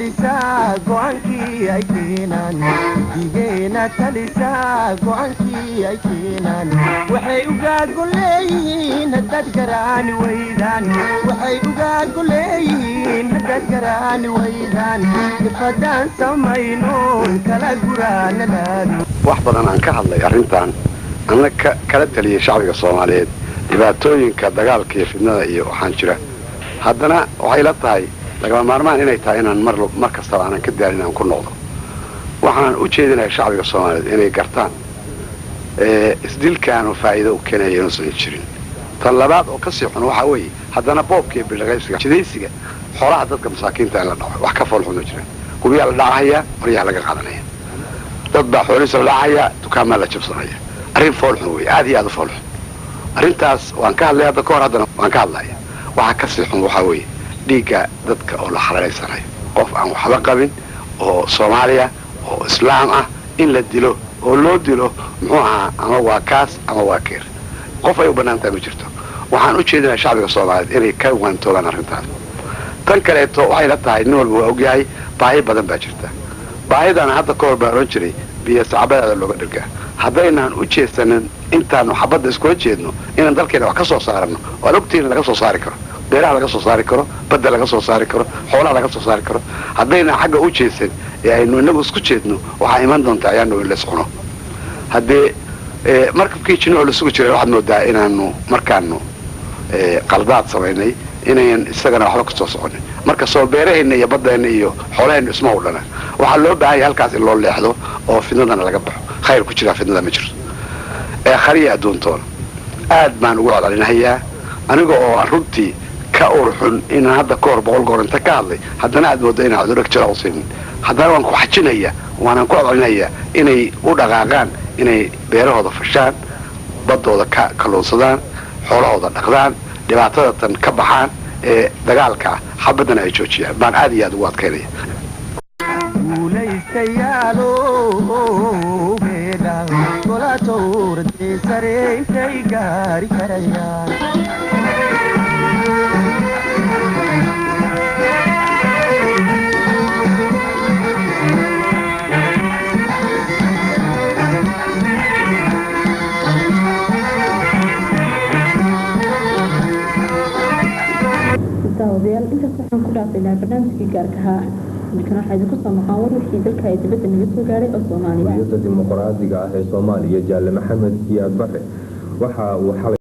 talisaa go'aankii ay keenaan guddigeena talisaa go'aankii ay keenaan waxay ugaago leeyihiin haddaad garaani weydaan waxay ugaago leeyihiin haddaad garaani weydaan ifadaan samaynoon kala guraanadaadu wax badan aan ka hadlay arrintan anna kala taliyay shacbiga Soomaaliyeed dhibaatooyinka dagaalka iyo fidnada iyo waxaan jira haddana waxay la tahay lagama maarmaan inay tahay inaan mar kasta aan ka daalin aan ku noqdo waxaan u jeedinayaa shacbiga Soomaaliyeed inay gartaan isdilkaan oo faa'iido u keenaya inuu soo jirin tan labaad oo ka sii xun waxa weeye haddana boobkii bilaqaysiga jidaysiga xoolaha dadka masaakiinta la dhaco wax ka foolxun jira kubiya la dhacaya wariyaha laga qaadanaya dad baa xoolihiisa la dhacaya dukaamada la jabsanaya arrin foolxun weeye aad iyo aad u foolxun arrintaas waan ka hadlay hadda ka hor haddana waan ka hadlaya waxa ka sii xun waxa weeye dhiigga dadka oo la xalaaleysanayo qof aan waxba qabin oo Soomaaliya oo islaam ah in la dilo oo loo dilo muxuu ahaa ama waa kaas ama waa keer qof ay u banaantahay ma jirto waxaan u jeedinayaa shacbiga Soomaaliyeed inay ka waantoogaan arrintaas tan kaleeto waxay la tahay nin walba waa ogyahay baahi badan baa jirta baahidana hadda ka hor baa oran jiray biyo sacbada looga dhirgaa haddaynan u jeesanin intaanu xabadda iskula jeedno inaan dalkeena wax ka soo saarno oo ogtiina laga soo saari karo beeraha laga soo saari karo badda laga soo saari karo xoolaha laga soo saari karo haddaynan xagga u jeesan ee aynu inagu isku jeedno waxaa iman doontaa ayaanu in la iscuno haddii markabkii jinoo la sugu jiray waxaad moodaa inaanu markaanu qaldaad samaynay inayn isagana waxba ka soo soconin marka soo beeraheenna iyo baddeenna iyo xoolaheenna isma u dhana waxaa loo baahan yahay halkaas in loo leexdo oo fidnadana laga baxo khayr ku jira fidnada ma jirto khariya adduuntoona aad baan ugu codcelinayaa aniga oo runtii ka urxun inaan hadda ka hor 100 goor inta ka hadlay haddana aad moodo inaan cudurka jira usiin haddana waan ku xajinaya waan ku codcelinayaa inay u dhaqaaqaan inay beerahooda fashaan baddooda ka kalluunsadaan xoolahooda dhaqdaan dhibaatada tan ka baxaan ee dagaalka xabadana ay joojiyaan baan aad iyo aad ugu adkeynaya guulaystayaalo beela gola tawrtay sare intay gaari karayaan inta waxaan ku dhaafay barnaamijkii gaarka ahaa midkan waxaa idinku soo maqan warwixii dalka ay dibadda naga soo gaaray oo Soomaaliya dimuqraadiga ah ee Soomaaliya Jaalle Maxamed Siyaad Barre waxa uu